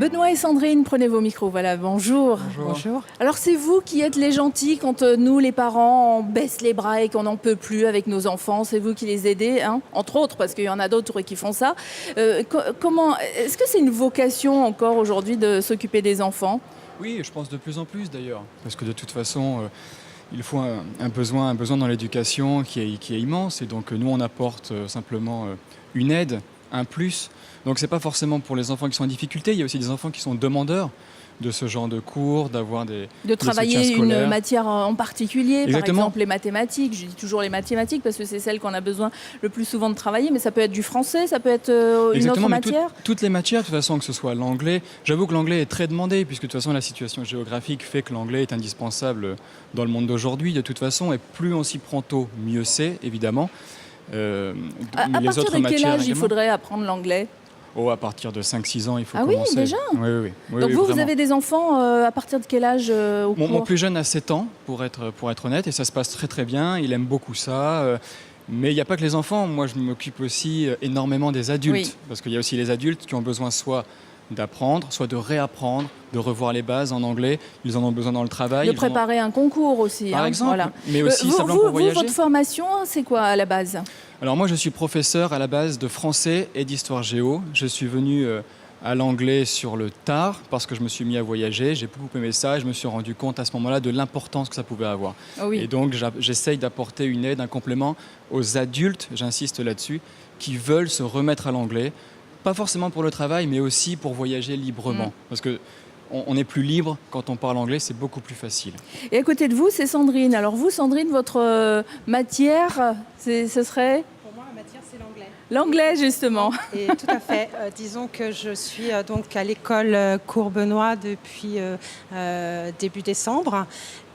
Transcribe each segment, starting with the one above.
Benoît et Sandrine, prenez vos micros. Voilà, bonjour. Bonjour. Alors c'est vous qui êtes les gentils quand nous, les parents, on baisse les bras et qu'on n'en peut plus avec nos enfants. C'est vous qui les aidez, hein, entre autres, parce qu'il y en a d'autres qui font ça. Est-ce que c'est une vocation encore aujourd'hui de s'occuper des enfants ? Oui, je pense de plus en plus d'ailleurs, parce que de toute façon, il faut un besoin dans l'éducation qui est immense, et donc nous on apporte simplement une aide, un plus. Donc c'est pas forcément pour les enfants qui sont en difficulté, il y a aussi des enfants qui sont demandeurs de ce genre de cours, d'avoir de des travailler soutiens scolaires. une matière en particulier, Exactement. par exemple les mathématiques. Je dis toujours les mathématiques parce que c'est celle qu'on a besoin le plus souvent de travailler, mais ça peut être du français, ça peut être une Exactement, autre mais matière. toutes les matières, de toute façon, que ce soit l'anglais. J'avoue que l'anglais est très demandé, puisque de toute façon la situation géographique fait que l'anglais est indispensable dans le monde d'aujourd'hui. De toute façon, et plus on s'y prend tôt, mieux c'est, évidemment. À les partir autres de quel matières âge il également. faudrait apprendre l'anglais ? À partir de 5-6 ans, il faut Ah oui, commencer. déjà ? Oui. Donc vous vraiment. avez des enfants à partir de quel âge au cours ? Mon plus jeune a 7 ans, pour être honnête, et ça se passe très très bien. Il aime beaucoup ça. Mais il n'y a pas que les enfants. Moi, je m'occupe aussi énormément des adultes. Oui. Parce qu'il y a aussi les adultes qui ont besoin soit d'apprendre, soit de réapprendre, de revoir les bases en anglais. Ils en ont besoin dans le travail. De préparer un concours aussi. Par exemple, voilà. mais aussi simplement pour voyager. Votre formation, c'est quoi à la base ? Alors moi, je suis professeur à la base de français et d'histoire géo. Je suis venu à l'anglais sur le tard parce que je me suis mis à voyager. J'ai beaucoup aimé ça et je me suis rendu compte à ce moment-là de l'importance que ça pouvait avoir. Ah oui. Et donc, j'essaye d'apporter une aide, un complément aux adultes, j'insiste là-dessus, qui veulent se remettre à l'anglais. Pas forcément pour le travail, mais aussi pour voyager librement. Parce que on est plus libre quand on parle anglais, c'est beaucoup plus facile. Et à côté de vous, c'est Sandrine. Alors vous, Sandrine, votre matière, ce serait ? Pour moi, la matière, c'est l'anglais. L'anglais, justement. Et tout à fait. Disons que je suis donc à l'école Cours Benoît depuis début décembre.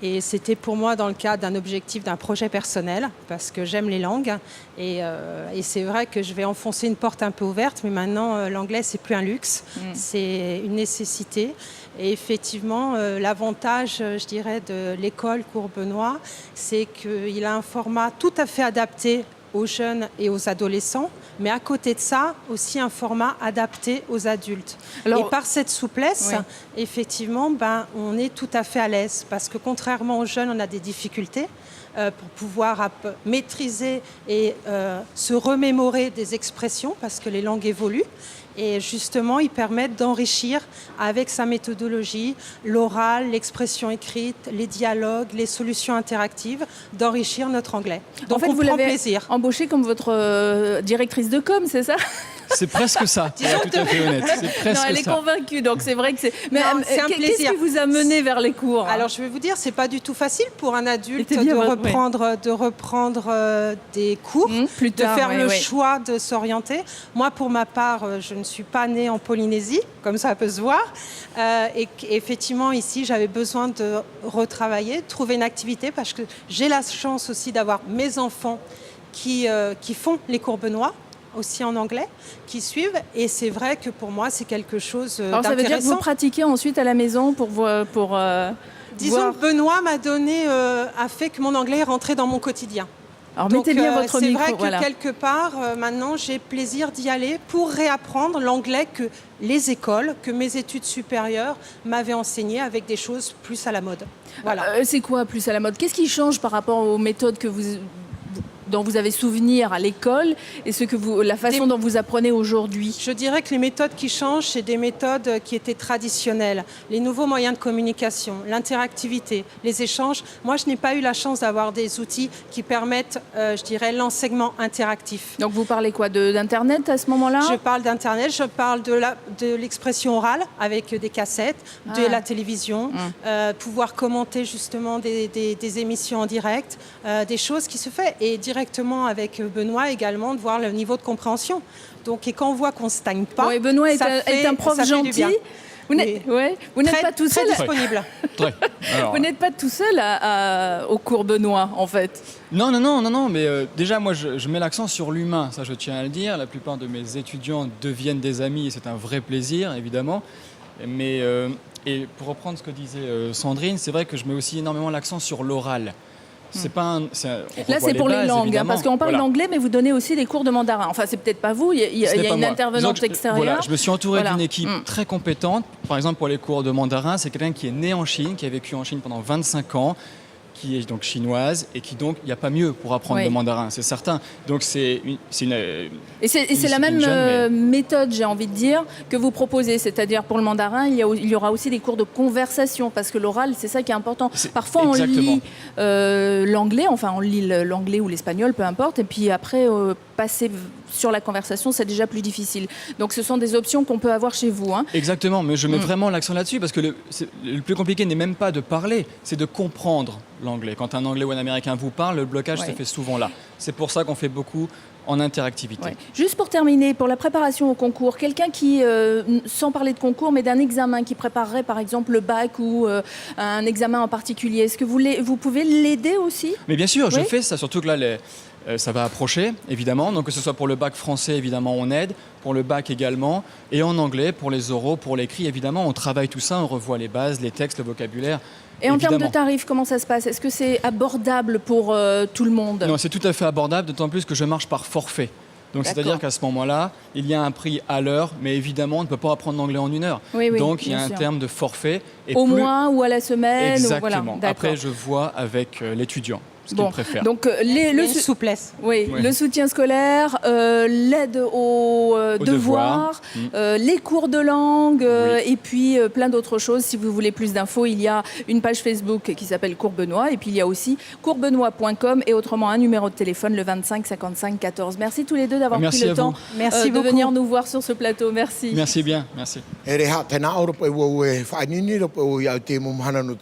Et c'était pour moi dans le cadre d'un objectif, d'un projet personnel, parce que j'aime les langues. Et c'est vrai que je vais enfoncer une porte un peu ouverte, mais maintenant, l'anglais, c'est plus un luxe, c'est une nécessité. Et effectivement, l'avantage, je dirais, de l'école Cours Benoît, c'est qu'il a un format tout à fait adapté aux jeunes et aux adolescents, mais à côté de ça, aussi un format adapté aux adultes. Alors, et par cette souplesse, effectivement, on est tout à fait à l'aise, parce que contrairement aux jeunes, on a des difficultés pour pouvoir maîtriser et se remémorer des expressions, parce que les langues évoluent. Et justement, ils permettent d'enrichir avec sa méthodologie l'oral, l'expression écrite, les dialogues, les solutions interactives, d'enrichir notre anglais. Donc en fait, on vous prend l'avez plaisir. embauchée comme votre directrice de com, c'est ça ? C'est presque ça, pour être tout à fait honnête. C'est presque Non, elle est ça. convaincue, donc c'est vrai que c'est... Mais Non, c'est un qu'est-ce plaisir. qui vous a mené vers les cours ? Alors je vais vous dire, c'est pas du tout facile pour un adulte C'était bien, de ouais. reprendre des cours, plus tard, de faire le ouais. choix de s'orienter. Moi, pour ma part, je ne suis pas née en Polynésie, comme ça peut se voir. Et effectivement, ici, j'avais besoin de retravailler, de trouver une activité, parce que j'ai la chance aussi d'avoir mes enfants qui font les cours Benoît, aussi en anglais, qui suivent. Et c'est vrai que pour moi, c'est quelque chose Alors d'intéressant. ça veut dire que vous pratiquez ensuite à la maison pour Disons voir... que Benoît a fait que mon anglais est rentré dans mon quotidien. Alors Donc, mettez bien votre c'est micro. vrai que voilà. quelque part, maintenant, j'ai plaisir d'y aller pour réapprendre l'anglais que les écoles, que mes études supérieures m'avaient enseigné avec des choses plus à la mode. Voilà. C'est quoi plus à la mode ? Qu'est-ce qui change par rapport aux méthodes dont vous avez souvenir à l'école et la façon dont vous apprenez aujourd'hui ? Je dirais que les méthodes qui changent, c'est des méthodes qui étaient traditionnelles. Les nouveaux moyens de communication, l'interactivité, les échanges. Moi, je n'ai pas eu la chance d'avoir des outils qui permettent, je dirais, l'enseignement interactif. Donc vous parlez quoi d'Internet à ce moment-là ? Je parle d'Internet, je parle de l'expression orale avec des cassettes, de la télévision, pouvoir commenter justement des émissions en direct, des choses qui se font. Et directement avec Benoît également, de voir le niveau de compréhension. Donc, et quand on voit qu'on ne stagne pas, et Benoît est un prof gentil. Vous n'êtes pas tout seul. Très disponible. Vous n'êtes pas tout seul au cours Benoît, en fait. Non, mais déjà, moi, je mets l'accent sur l'humain, ça je tiens à le dire. La plupart de mes étudiants deviennent des amis et c'est un vrai plaisir, évidemment. Mais, et pour reprendre ce que disait Sandrine, c'est vrai que je mets aussi énormément l'accent sur l'oral. c'est pas un, on Là, revoit c'est pour les bases, langues, hein, évidemment. parce qu'on parle Voilà. d'anglais, mais vous donnez aussi des cours de mandarin. Enfin, c'est peut-être pas vous, il y Ce a n'est pas une moi. intervenante Disons que extérieure. Voilà, je me suis entouré Voilà. d'une équipe très compétente. Par exemple, pour les cours de mandarin, c'est quelqu'un qui est né en Chine, qui a vécu en Chine pendant 25 ans, qui est donc chinoise et qui donc, il n'y a pas mieux pour apprendre Oui. le mandarin, c'est certain. Donc c'est une Et c'est la même jeune, méthode, j'ai envie de dire, que vous proposez. C'est-à-dire pour le mandarin, il y aura aussi des cours de conversation, parce que l'oral, c'est ça qui est important. Parfois, on exactement. lit l'anglais, enfin on lit l'anglais ou l'espagnol, peu importe, et puis après, passer sur la conversation, c'est déjà plus difficile. Donc ce sont des options qu'on peut avoir chez vous. Hein. Exactement, mais je mets vraiment l'accent là-dessus parce que le plus compliqué n'est même pas de parler, c'est de comprendre l'anglais. Quand un Anglais ou un Américain vous parle, le blocage se fait souvent là. C'est pour ça qu'on fait beaucoup en interactivité. Ouais. Juste pour terminer, pour la préparation au concours, quelqu'un qui, sans parler de concours, mais d'un examen, qui préparerait par exemple le bac ou un examen en particulier, est-ce que vous pouvez l'aider aussi? Mais bien sûr, je Oui. fais ça, surtout que là, ça va approcher, évidemment. Donc que ce soit pour le bac français, évidemment, on aide. Pour le bac également. Et en anglais, pour les oraux, pour l'écrit, évidemment, on travaille tout ça, on revoit les bases, les textes, le vocabulaire. Et en termes de évidemment. tarifs, comment ça se passe? Est-ce que c'est abordable pour tout le monde? Non, c'est tout à fait abordable, d'autant plus que je marche par forfait. Donc D'accord. c'est-à-dire qu'à ce moment-là, il y a un prix à l'heure, mais évidemment, on ne peut pas apprendre l'anglais en 1 heure. Oui, oui, Donc il y a bien un sûr. terme de forfait. Et Au plus... mois ou à la semaine? Exactement. Ou voilà. Après, je vois avec l'étudiant ce qu'il préfère. Donc Il y a le une souplesse. Oui, Oui. le soutien scolaire, l'aide aux devoirs, les cours de langue et puis plein d'autres choses. Si vous voulez plus d'infos, il y a une page Facebook qui s'appelle Cours Benoît et puis il y a aussi coursbenoît.com et autrement un numéro de téléphone, le 25 55 14. Merci tous les deux d'avoir Merci pris le à temps vous. Merci de beaucoup. venir nous voir sur ce plateau. Merci. Merci bien, merci. E re ha tena ora pe wo e whainini ro pe o ia te mo mahana no